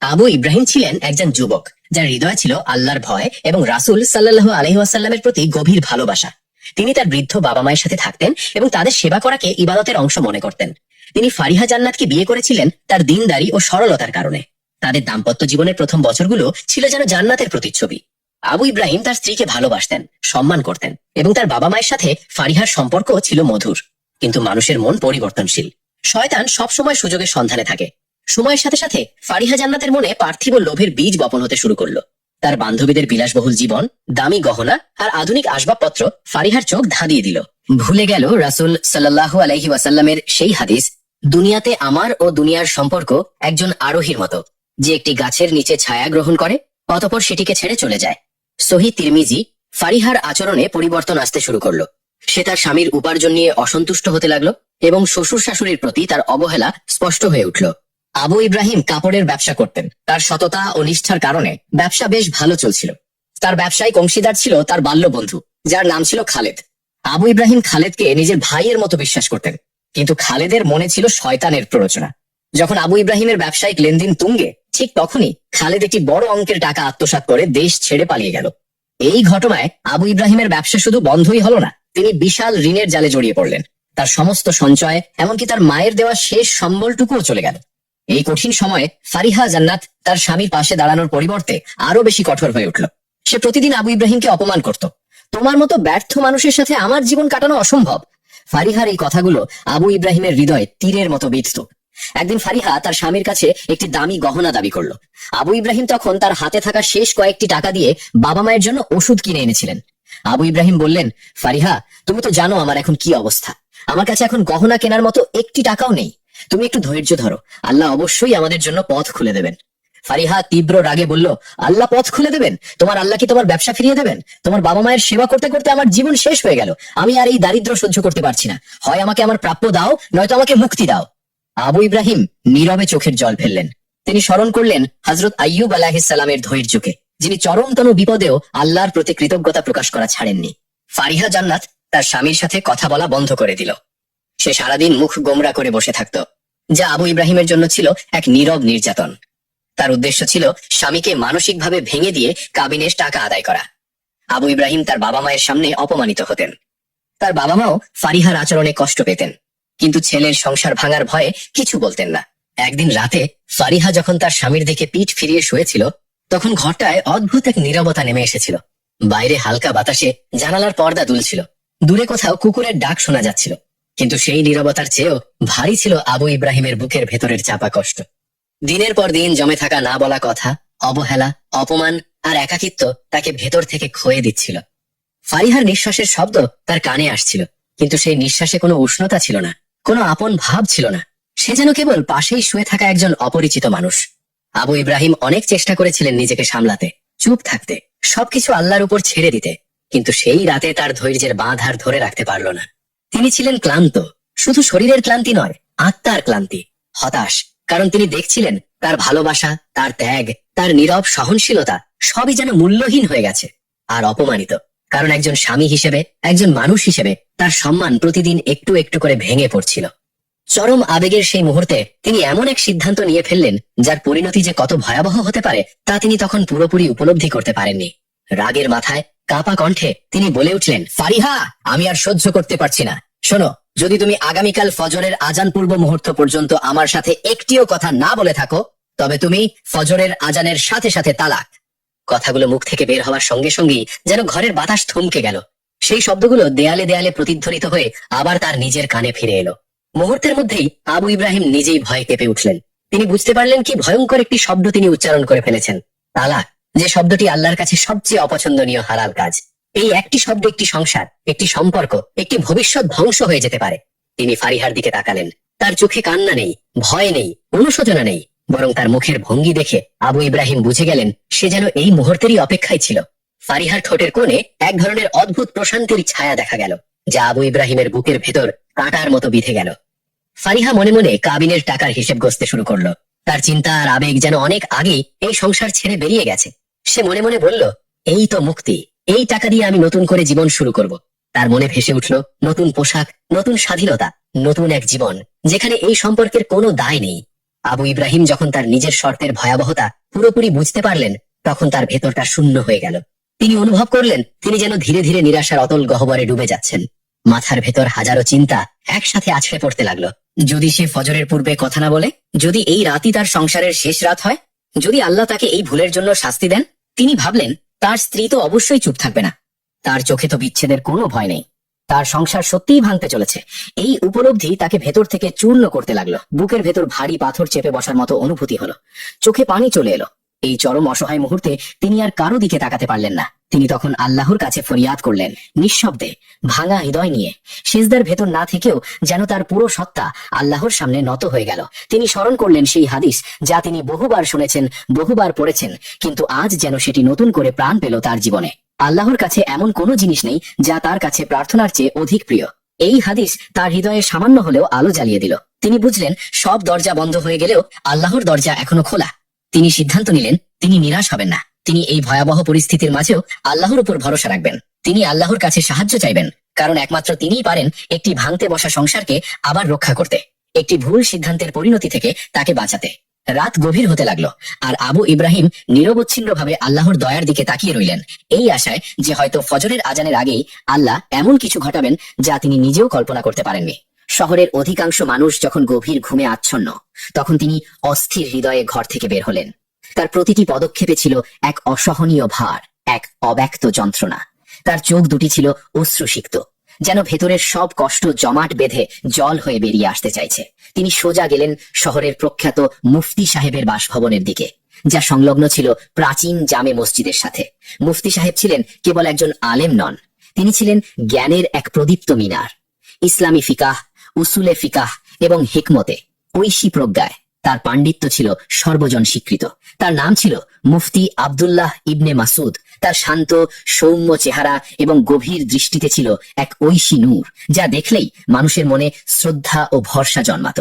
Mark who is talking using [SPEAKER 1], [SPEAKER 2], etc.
[SPEAKER 1] আবু ইব্রাহিম ছিলেন একজন যুবক, যার হৃদয় ছিল আল্লাহর ভয় এবং রাসূল সাল্লাল্লাহু আলাইহি ওয়াসাল্লামের প্রতি গভীর ভালোবাসা। তিনি তার বৃদ্ধ বাবা মায়ের সাথে থাকতেন এবং তাদের সেবা করাকে ইবাদতের অংশ মনে করতেন। তিনি ফারিহা জান্নাতকে বিয়ে করেছিলেন তার দ্বীনদারি ও সরলতার কারণে। তাদের দাম্পত্য জীবনের প্রথম বছরগুলো ছিল যেন জান্নাতের প্রতিচ্ছবি। আবু ইব্রাহিম তার স্ত্রীকে ভালোবাসতেন, সম্মান করতেন এবং তার বাবা মায়ের সাথে ফারিহার সম্পর্ক ছিল মধুর। কিন্তু মানুষের মন পরিবর্তনশীল। শয়তান সবসময় সুযোগের সন্ধানে থাকে। সময়ের সাথে সাথে ফারিহা জান্নাতের মনে পার্থিব লোভের বীজ বপন হতে শুরু করলো। তার বান্ধবীদের বিলাসবহুল জীবন, দামি গহনা আর আধুনিক আসবাবপত্র ফারিহার চোখ ধাঁধিয়ে দিল। ভুলে গেল রাসূল সাল্লাল্লাহু আলাইহি ওয়াসাল্লামের সেই হাদিস, দুনিয়াতে আমার ও দুনিয়ার সম্পর্ক একজন আরোহীর মতো, যে একটি গাছের নিচে ছায়া গ্রহণ করে অতঃপর সেটিকে ছেড়ে চলে যায়। সহিহ তিরমিজি। ফারিহার আচরণে পরিবর্তন আসতে শুরু করলো। সে তার স্বামীর উপার্জন নিয়ে অসন্তুষ্ট হতে লাগলো এবং শ্বশুর শাশুড়ির প্রতি তার অবহেলা স্পষ্ট হয়ে উঠল। আবু ইব্রাহিম কাপড়ের ব্যবসা করতেন। তার সততা ও নিষ্ঠার কারণে ব্যবসা বেশ ভালো চলছিল। তার ব্যবসায়িক অংশীদার ছিল তার বাল্য বন্ধু, যার নাম ছিল খালেদ। আবু ইব্রাহিম খালেদকে নিজের ভাইয়ের মতো বিশ্বাস করতেন, কিন্তু খালেদের মনে ছিল শয়তানের প্ররোচনা। যখন আবু ইব্রাহিমের ব্যবসায়িক লেনদেন তুঙ্গে, ঠিক তখনই খালেদ একটি বড় অঙ্কের টাকা আত্মসাৎ করে দেশ ছেড়ে পালিয়ে গেল। এই ঘটনায় আবু ইব্রাহিমের ব্যবসা শুধু বন্ধই হলো না, তিনি বিশাল ঋণের জালে জড়িয়ে পড়লেন। তার সমস্ত সঞ্চয়, এমনকি তার মায়ের দেওয়া শেষ সম্বলটুকুও চলে গেল। এই কঠিন সময়ে ফারিহা জান্নাত তার স্বামীর পাশে দাঁড়ানোর পরিবর্তে আরো বেশি কঠোর হয়ে উঠল। সে প্রতিদিন আবু ইব্রাহিমকে অপমান করত। তোমার মতো ব্যর্থ মানুষের সাথে আমার জীবন কাটানো অসম্ভব। ফারিহার এই কথাগুলো আবু ইব্রাহিমের হৃদয়ে তীরের মতো বিঁধত। একদিন ফারিহা তার স্বামীর কাছে একটি দামি গহনা দাবি করলো। আবু ইব্রাহিম তখন তার হাতে থাকা শেষ কয়েকটি টাকা দিয়ে বাবা মায়ের জন্য ওষুধ কিনে এনেছিলেন। আবু ইব্রাহিম বললেন, ফারিহা, তুমি তো জানো আমার এখন কি অবস্থা। আমার কাছে এখন গহনা কেনার মতো একটি টাকাও নেই। তুমি একটু ধৈর্য ধরো, আল্লাহ অবশ্যই আমাদের জন্য পথ খুলে দেবেন। ফারিহা তীব্র রাগে বলল, আল্লাহ পথ খুলে দেবেন? তোমার আল্লাহ কি তোমার ব্যবসা ফিরিয়ে দেবেন? তোমার বাবা মায়ের সেবা করতে করতে আমার জীবন শেষ হয়ে গেল। আমি আর এই দারিদ্র সহ্য করতে পারছি না। হয় আমাকে আমার প্রাপ্য দাও, নয়তো আমাকে মুক্তি দাও। আবু ইব্রাহিম নীরবে চোখের জল ফেললেন। তিনি স্মরণ করলেন হযরত আইয়ুব আলাইহিস সালামের ধৈর্যকে, যিনি চরমতম বিপদেও আল্লাহর প্রতি কৃতজ্ঞতা প্রকাশ করা ছাড়েননি। ফারিহা জান্নাত তার স্বামীর সাথে কথা বলা বন্ধ করে দিল। সে সারাদিন মুখ গোমরা করে বসে থাকত, যা আবু ইব্রাহিমের জন্য ছিল এক নীরব নির্যাতন। তার উদ্দেশ্য ছিল স্বামীকে মানসিকভাবে ভেঙে দিয়ে কাবিনের টাকা আদায় করা। আবু ইব্রাহিম তার বাবা মায়ের সামনে অপমানিত হতেন। তার বাবা মাও ফারিহার আচরণে কষ্ট পেতেন, কিন্তু ছেলের সংসার ভাঙার ভয়ে কিছু বলতেন না। একদিন রাতে ফারিহা যখন তার স্বামীর দিকে পিঠ ফিরিয়ে শুয়েছিল, তখন ঘরটায় অদ্ভুত এক নীরবতা নেমে এসেছিল। বাইরে হালকা বাতাসে জানালার পর্দা দুলছিল। দূরে কোথাও কুকুরের ডাক শোনা যাচ্ছিল। কিন্তু সেই নীরবতার চেয়েও ভারী ছিল আবু ইব্রাহিমের বুকের ভেতরের চাপা কষ্ট। দিনের পর দিন জমে থাকা না বলা কথা, অবহেলা, অপমান আর একাকিত্ব তাকে ভেতর থেকে ক্ষয়ে দিচ্ছিল। ফারিহার নিঃশ্বাসের শব্দ তার কানে আসছিল, কিন্তু সেই নিঃশ্বাসে কোনো উষ্ণতা ছিল না, কোনো আপন ভাব ছিল না। সে যেন কেবল পাশেই শুয়ে থাকা একজন অপরিচিত মানুষ। আবু ইব্রাহিম অনেক চেষ্টা করেছিলেন নিজেকে সামলাতে, চুপ থাকতে, সবকিছু আল্লাহর উপর ছেড়ে দিতে, কিন্তু সেই রাতে তার ধৈর্যের বাঁধ আর ধরে রাখতে পারল না। তিনি ছিলেন ক্লান্ত, শুধু শরীরের ক্লান্তি নয়, আত্মার ক্লান্তি, হতাশ। কারণ তিনি দেখছিলেন তার ভালোবাসা, তার ত্যাগ, তার নীরব সহনশীলতা সবই যেন মূল্যহীন হয়ে গেছে। আর অপমানিত, কারণ একজন স্বামী হিসেবে, একজন মানুষ হিসেবে তার সম্মান প্রতিদিন একটু একটু করে ভেঙে পড়ছিল। চরম আবেগের সেই মুহূর্তে তিনি এমন এক সিদ্ধান্ত নিয়ে ফেললেন, যার পরিণতি যে কত ভয়াবহ হতে পারে তা তিনি তখন পুরোপুরি উপলব্ধি করতে পারেননি। রাগের মাথায় কাঁপা কণ্ঠে তিনি বলে উঠলেন, ফারিহা, আমি আর সহ্য করতে পারছি না। শোনো, যদি তুমি আগামীকাল ফজরের আজান পূর্ব মুহূর্ত পর্যন্ত আমার সাথে একটিও কথা না বলে থাকো, তবে তুমি ফজরের আজানের সাথে সাথে তালাক। কথাগুলো মুখ থেকে বের হওয়ার সঙ্গে সঙ্গেই যেন ঘরের বাতাস থমকে গেল। সেই শব্দগুলো দেয়ালে দেয়ালে প্রতিধ্বনিত হয়ে আবার তার নিজের কানে ফিরে এলো। মুহূর্তের মধ্যেই আবু ইব্রাহিম নিজেই ভয় কেঁপে উঠলেন। তিনি বুঝতে পারলেন কি ভয়ঙ্কর একটি শব্দ তিনি উচ্চারণ করে ফেলেছেন, তালাক। যে শব্দটি আল্লাহর কাছে সবচেয়ে অপছন্দনীয় হালাল কাজ। এই একটি শব্দ একটি সংসার, একটি সম্পর্ক, একটি ভবিষ্যৎ ধ্বংস হয়ে যেতে পারে। তিনি ফারিহার দিকে তাকালেন। তার চোখে কান্না নেই, ভয় নেই, অনুশোচনা নেই, বরং তার মুখের ভঙ্গি দেখে আবু ইব্রাহিম বুঝে গেলেন সে যেন এই মুহূর্তেরই অপেক্ষায় ছিল। ফারিহার ঠোঁটের কোণে এক ধরনের অদ্ভুত প্রশান্তির ছায়া দেখা গেল, যা আবু ইব্রাহিমের বুকের ভেতর কাঁটার মতো বিঁধে গেল। ফারিহা মনে মনে কাবিনের টাকার হিসেব গছতে শুরু করলো। তার চিন্তা আর আবেগ যেন অনেক আগেই এই সংসার ছেড়ে বেরিয়ে গেছে। সে মনে মনে বলল, এই তো মুক্তি, এই টাকা দিয়ে আমি নতুন করে জীবন শুরু করব। তার মনে ভেসে উঠল নতুন পোশাক, নতুন স্বাধীনতা, নতুন এক জীবন, যেখানে এই সম্পর্কের কোনো দায় নেই। আবু ইব্রাহিম যখন তার নিজের শর্তের ভয়াবহতা পুরোপুরি বুঝতে পারলেন, তখন তার ভেতরটা শূন্য হয়ে গেল। তিনি অনুভব করলেন তিনি যেন ধীরে ধীরে নিরাশার অতল গহ্বরে ডুবে যাচ্ছেন। মাথার ভেতর হাজারো চিন্তা একসাথে আছড়ে পড়তে লাগলো। যদি সে ফজরের পূর্বে কথা না বলে, যদি এই রাতই তার সংসারের শেষ রাত হয়, যদি আল্লাহ তাকে এই ভুলের জন্য শাস্তি দেন। তিনি ভাবলেন তার স্ত্রী তো অবশ্যই চুপ থাকবে না, তার চোখে তো বিচ্ছেদের কোনো ভয় নেই, তার সংসার সত্যিই ভাঙতে চলেছে। এই উপলব্ধি তাকে ভেতর থেকে চূর্ণ করতে লাগলো। বুকের ভেতর ভারী পাথর চেপে বসার মতো অনুভূতি হলো, চোখে পানি চলে এলো। এই চরম অসহায় মুহূর্তে তিনি আর কারো দিকে তাকাতে পারলেন না। তিনি তখন আল্লাহর কাছে ফরিয়াদ করলেন, নিঃশব্দে, ভাঙা হৃদয় নিয়ে। সিজদার ভেতর না থেকেও যেন তার পুরো সত্তা আল্লাহর সামনে নত হয়ে গেল। তিনি স্মরণ করলেন সেই হাদিস যা তিনি বহুবার শুনেছেন, বহুবার পড়েছেন, কিন্তু আজ যেন সেটি নতুন করে প্রাণ পেল তার জীবনে। আল্লাহর কাছে এমন কোনো জিনিস নেই যা তার কাছে প্রার্থনার চেয়ে অধিক প্রিয়। এই হাদিস তার হৃদয়ে সামান্য হলেও আলো জ্বালিয়ে দিল। তিনি বুঝলেন সব দরজা বন্ধ হয়ে গেলেও আল্লাহর দরজা এখনো খোলা। তিনি সিদ্ধান্ত নিলেন তিনি নিরাশ হবেন না। তিনি এই ভয়াবহ পরিস্থিতির মাঝেও আল্লাহর উপর ভরসা রাখবেন। তিনি আল্লাহর কাছে সাহায্য চাইবেন, কারণ একমাত্র তিনিই পারেন একটি ভাঙতে বসা সংসারকে আবার রক্ষা করতে, একটি ভুল সিদ্ধান্তের পরিণতি থেকে তাকে বাঁচাতে। রাত গভীর হতে লাগলো, আর আবু ইব্রাহিম নিরবচ্ছিন্নভাবে আল্লাহর দয়ার দিকে তাকিয়ে রইলেন, এই আশায় যে হয়তো ফজরের আজানের আগেই আল্লাহ এমন কিছু ঘটাবেন যা তিনি নিজেও কল্পনা করতে পারেননি। শহরের অধিকাংশ মানুষ যখন গভীর ঘুমে আচ্ছন্ন, তখন তিনি অস্থির হৃদয়ে ঘর থেকে বের হলেন। তার প্রতিটি পদক্ষেপে ছিল এক অসহনীয় ভার, এক অব্যক্ত যন্ত্রণা। তার চোখ দুটি ছিল অশ্রুসিক্ত, যেন ভেতরের সব কষ্ট জমাট বেঁধে জল হয়ে বেরিয়ে আসতে চাইছে। তিনি সোজা গেলেন শহরের প্রখ্যাত মুফতি সাহেবের বাসভবনের দিকে, যা সংলগ্ন ছিল প্রাচীন জামে মসজিদের সাথে। মুফতি সাহেব ছিলেন কেবল একজন আলেম নন, তিনি ছিলেন জ্ঞানের এক প্রদীপ্ত মিনার। ইসলামী ফিকাহ, উসুলে ফিকাহ এবং হিকমতে, ঐশী প্রজ্ঞায় তার পাণ্ডিত্য ছিল সর্বজন স্বীকৃত। তার নাম ছিল মুফতি আব্দুল্লাহ ইবনে মাসুদ। তার শান্ত সৌম্য চেহারা এবং গভীর দৃষ্টিতে ছিল এক ঐশী নূর, যা দেখলেই মানুষের মনে শ্রদ্ধা ও ভরসা জন্মাত।